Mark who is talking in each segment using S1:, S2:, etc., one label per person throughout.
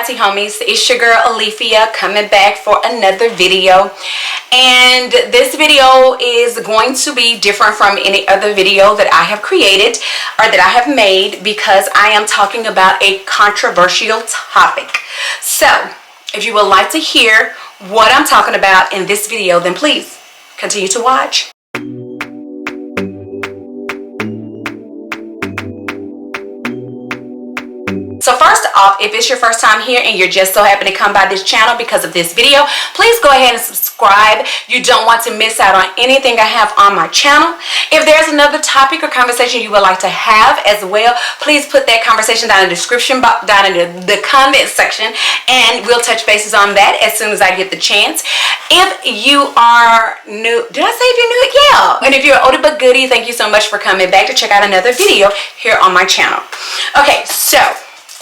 S1: my tea homies, it's your girl Alethea coming back for another video. And this video is going to be different from any other video that I have created or that I have made, because I am talking about a controversial topic. So if you would like to hear what I'm talking about in this video, then please continue to watch. So first off, if it's your first time here and you're just so happy to come by this channel because of this video, please go ahead and subscribe. You don't want to miss out on anything I have on my channel. If there's another topic or conversation you would like to have as well, please put that conversation down in the description box, down in the comment section, and we'll touch bases on that as soon as I get the chance. If you are new, did I say if you're new? Yeah. And if you're an oldie but goodie, thank you so much for coming back to check out another video here on my channel. Okay, so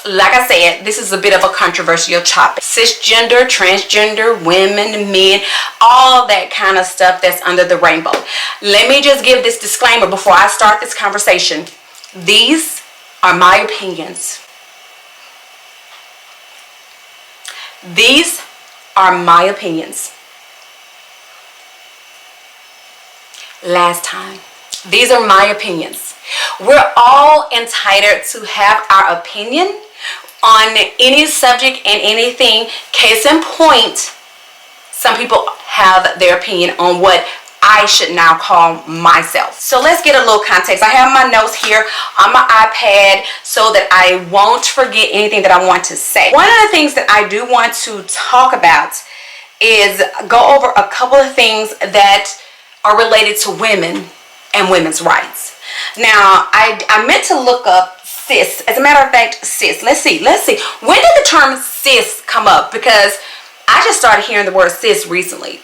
S1: like I said, this is a bit of a controversial topic. Cisgender, transgender, women, men, all that kind of stuff that's under the rainbow. Let me just give this disclaimer before I start this conversation. These are my opinions. These are my opinions. Last time. These are my opinions. We're all entitled to have our opinion on any subject and anything. Case in point, some people have their opinion on what I should now call myself. So let's get a little context. I have my notes here on my iPad so that I won't forget anything that I want to say. One of the things that I do want to talk about is go over a couple of things that are related to women and women's rights. Now, I meant to look up cis. As a matter of fact, cis. Let's see. When did the term cis come up? Because I just started hearing the word cis recently.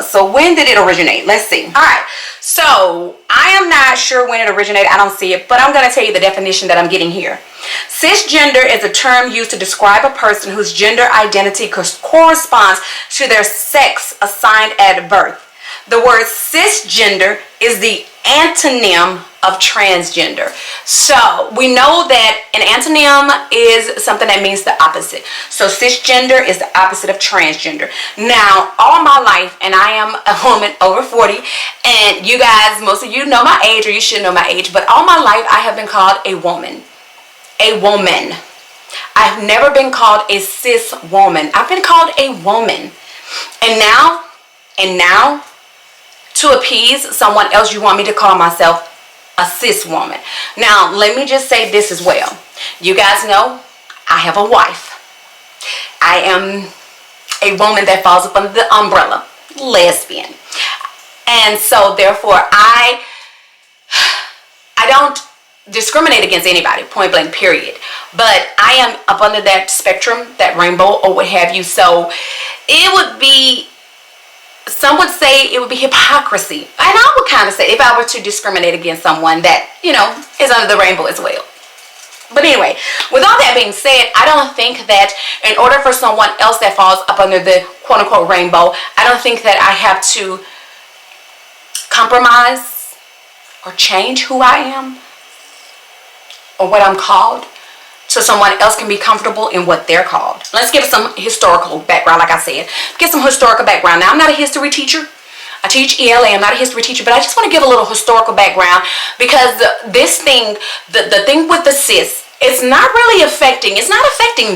S1: So when did it originate? Let's see. All right. So I am not sure when it originated. I don't see it, but I'm going to tell you the definition that I'm getting here. Cisgender is a term used to describe a person whose gender identity corresponds to their sex assigned at birth. The word cisgender is the antonym of transgender. So we know that an antonym is something that means the opposite. So cisgender is the opposite of transgender. Now, all my life, and I am a woman over 40, and you guys, most of you know my age, or you should know my age, but all my life I have been called a woman. A woman. I've never been called a cis woman. I've been called a woman. And now, to appease someone else, you want me to call myself a cis woman. Now, let me just say this as well. You guys know I have a wife. I am a woman that falls up under the umbrella, lesbian. And so therefore I don't discriminate against anybody, point blank, period. But I am up under that spectrum, that rainbow, or what have you. So it would be, some would say it would be hypocrisy. And I would kind of say if I were to discriminate against someone that, you know, is under the rainbow as well. But anyway, with all that being said, I don't think that in order for someone else that falls up under the quote-unquote rainbow, I don't think that I have to compromise or change who I am or what I'm called, so someone else can be comfortable in what they're called. Let's give some historical background, like I said. Get some historical background. Now, I'm not a history teacher. I teach ELA. I'm not a history teacher, but I just want to give a little historical background, because this thing, the thing with the cis, it's not affecting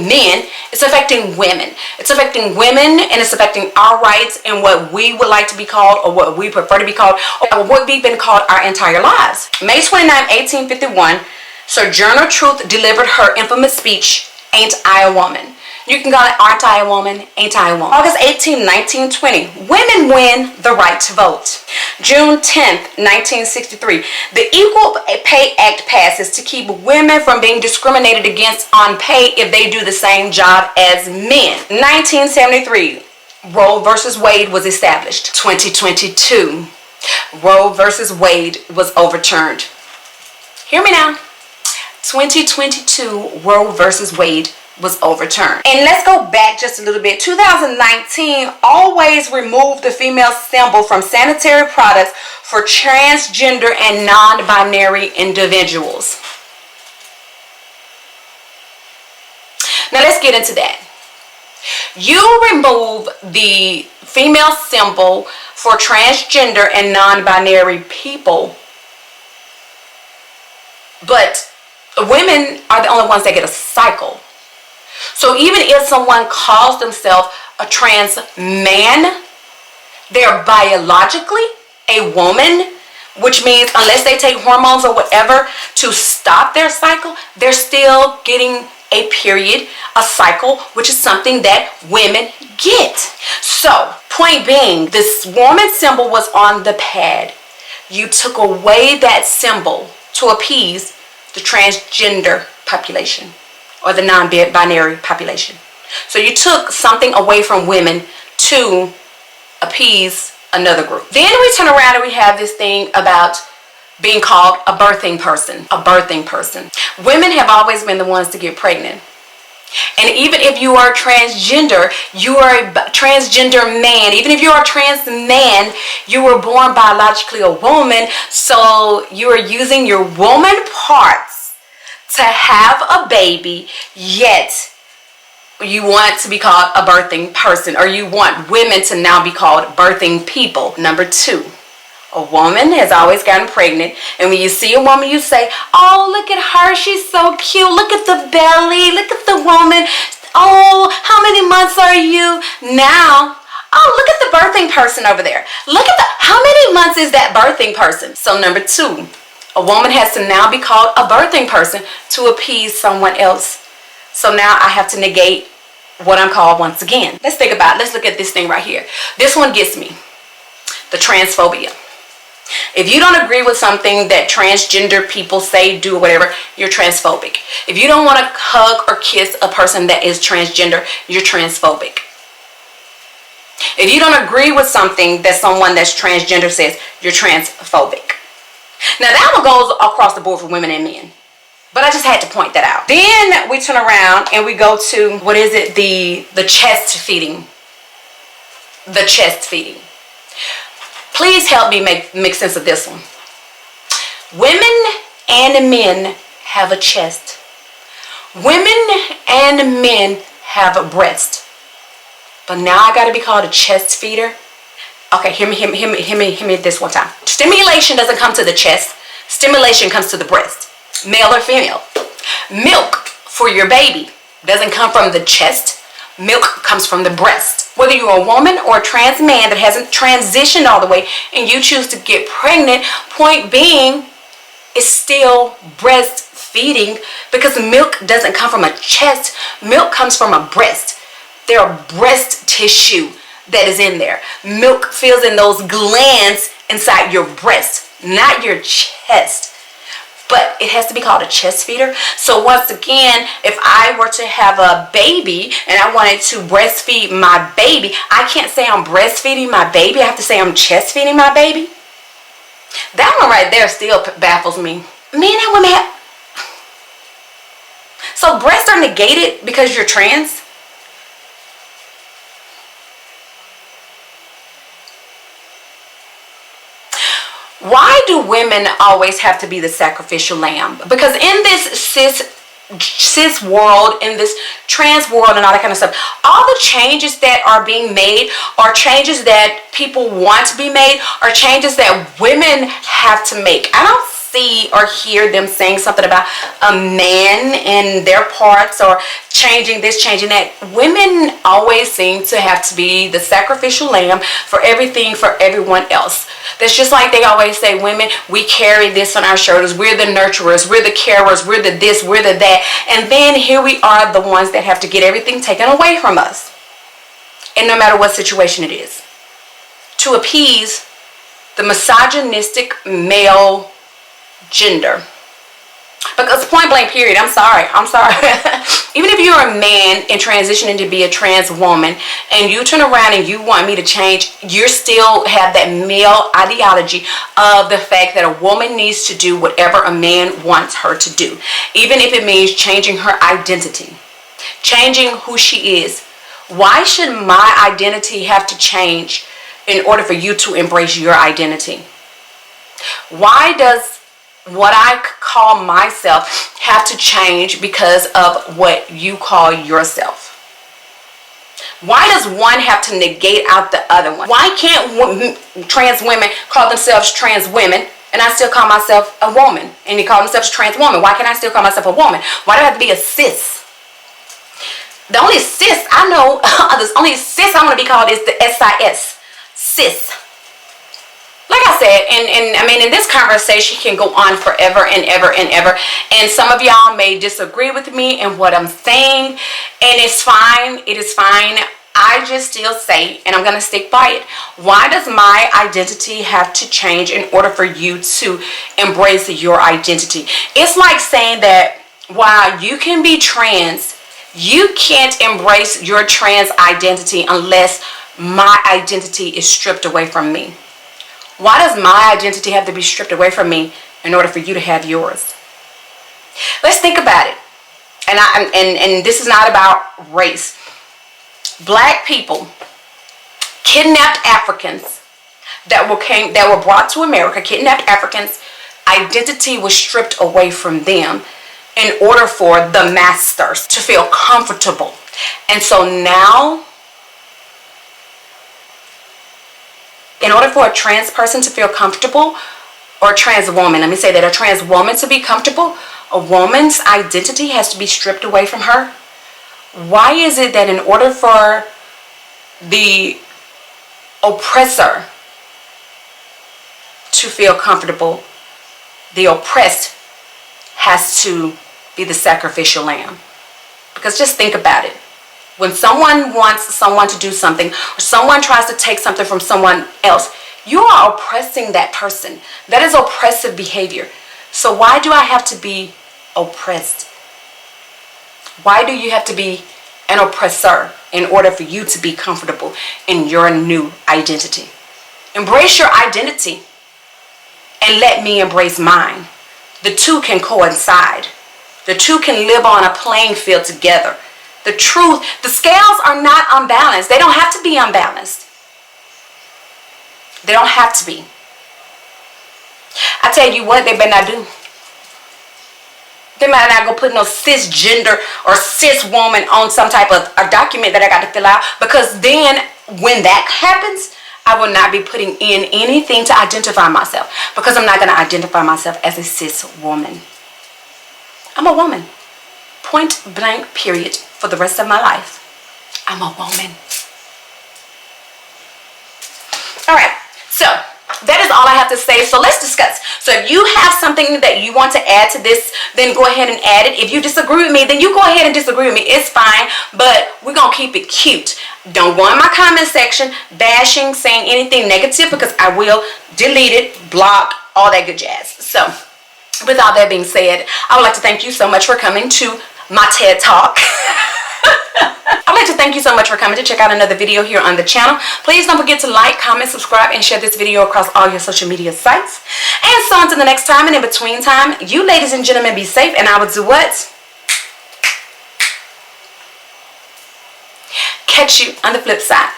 S1: men. It's affecting women. It's affecting women, and it's affecting our rights and what we would like to be called, or what we prefer to be called, or what we've been called our entire lives. May 29, 1851, Sojourner Truth delivered her infamous speech, "Ain't I a Woman?" You can call it "Aren't I a Woman? Ain't I a Woman?" August 18, 1920, women win the right to vote. June 10th, 1963, the Equal Pay Act passes to keep women from being discriminated against on pay if they do the same job as men. 1973, Roe versus Wade was established. 2022, Roe versus Wade was overturned. Hear me now. 2022, Roe versus Wade was overturned. And let's go back just a little bit. 2019 always removed the female symbol from sanitary products for transgender and non-binary individuals. Now let's get into that. You remove the female symbol for transgender and non-binary people, but women are the only ones that get a cycle. So even if someone calls themselves a trans man, they're biologically a woman, which means unless they take hormones or whatever to stop their cycle, they're still getting a period, a cycle, which is something that women get. So, point being, this woman symbol was on the pad. You took away that symbol to appease the transgender population or the non-binary population. So you took something away from women to appease another group. Then we turn around and we have this thing about being called a birthing person. A birthing person. Women have always been the ones to get pregnant. And even if you are transgender, you are a transgender man. Even if you are a trans man, you were born biologically a woman. So you are using your woman parts to have a baby, yet you want to be called a birthing person, or you want women to now be called birthing people. Number two, a woman has always gotten pregnant, and when you see a woman, you say, oh, look at her, she's so cute, look at the belly, look at the woman, oh, how many months are you now? Oh, look at the birthing person over there. Look at how many months is that birthing person? So number two, a woman has to now be called a birthing person to appease someone else. So now I have to negate what I'm called once again. Let's think about it. Let's look at this thing right here. This one gets me. The transphobia. If you don't agree with something that transgender people say, do, or whatever, you're transphobic. If you don't want to hug or kiss a person that is transgender, you're transphobic. If you don't agree with something that someone that's transgender says, you're transphobic. Now that one goes across the board for women and men. But I just had to point that out. Then we turn around and we go to, what is it? The chest feeding. The chest feeding. Please help me make sense of this one. Women and men have a chest. Women and men have a breast. But now I gotta be called a chest feeder? Okay, hear me this one time. Stimulation doesn't come to the chest. Stimulation comes to the breast. Male or female. Milk for your baby doesn't come from the chest. Milk comes from the breast. Whether you're a woman or a trans man that hasn't transitioned all the way and you choose to get pregnant, point being, it's still breastfeeding, because milk doesn't come from a chest. Milk comes from a breast. There are breast tissue that is in there. Milk fills in those glands inside your breast, not your chest. But it has to be called a chest feeder. So once again, if I were to have a baby and I wanted to breastfeed my baby, I can't say I'm breastfeeding my baby. I have to say I'm chest feeding my baby. That one right there still baffles me. Men and women have... So breasts are negated because you're trans? Why do women always have to be the sacrificial lamb? Because in this cis world, in this trans world and all that kind of stuff, all the changes that are being made are changes that people want to be made, or changes that women have to make. I don't see or hear them saying something about a man and their parts, or changing this, changing that. Women always seem to have to be the sacrificial lamb for everything, for everyone else. That's just like they always say, women, we carry this on our shoulders. We're the nurturers, we're the carers, we're the this, we're the that. And then here we are, the ones that have to get everything taken away from us. And no matter what situation it is. To appease the misogynistic male gender. Because point blank period, I'm sorry. Even if you're a man and transitioning to be a trans woman, and you turn around and you want me to change, you still have that male ideology of the fact that a woman needs to do whatever a man wants her to do. Even if it means changing her identity, changing who she is. Why should my identity have to change in order for you to embrace your identity? Why does what I call myself have to change because of what you call yourself? Why does one have to negate out the other one? Why can't trans women call themselves trans women and I still call myself a woman? And they call themselves a trans woman. Why can't I still call myself a woman? Why do I have to be a cis? The only cis I know, the only cis I want to be called is the SIS. Cis. Like I said, and I mean, in this conversation can go on forever and ever and ever. And some of y'all may disagree with me and what I'm saying. And it's fine. It is fine. I just still say, and I'm going to stick by it. Why does my identity have to change in order for you to embrace your identity? It's like saying that while you can be trans, you can't embrace your trans identity unless my identity is stripped away from me. Why does my identity have to be stripped away from me in order for you to have yours? Let's think about it. And this is not about race. Black people, kidnapped Africans that were brought to America, kidnapped Africans, identity was stripped away from them in order for the masters to feel comfortable. And so now, in order for a trans person to feel comfortable, or a trans woman, let me say that, a trans woman to be comfortable, a woman's identity has to be stripped away from her. Why is it that in order for the oppressor to feel comfortable, the oppressed has to be the sacrificial lamb? Because just think about it. When someone wants someone to do something, or someone tries to take something from someone else, you are oppressing that person. That is oppressive behavior. So why do I have to be oppressed? Why do you have to be an oppressor in order for you to be comfortable in your new identity? Embrace your identity and let me embrace mine. The two can coincide. The two can live on a playing field together. The truth, the scales are not unbalanced. They don't have to be unbalanced. They don't have to be. I tell you what, they better not do. They might not go put no cisgender or cis woman on some type of a document that I got to fill out, because then when that happens, I will not be putting in anything to identify myself, because I'm not going to identify myself as a cis woman. I'm a woman. Point blank, period. For the rest of my life, I'm a woman. All right, so that is all I have to say. So let's discuss. So if you have something that you want to add to this, then go ahead and add it. If you disagree with me, then you go ahead and disagree with me. It's fine, but we're going to keep it cute. Don't go in my comment section bashing, saying anything negative, because I will delete it, block, all that good jazz. So with all that being said, I would like to thank you so much for coming to my TED Talk. I'd like to thank you so much for coming to check out another video here on the channel. Please don't forget to like, comment, subscribe, and share this video across all your social media sites. And so until the next time, and in between time, you ladies and gentlemen be safe, and I will do what? Catch you on the flip side.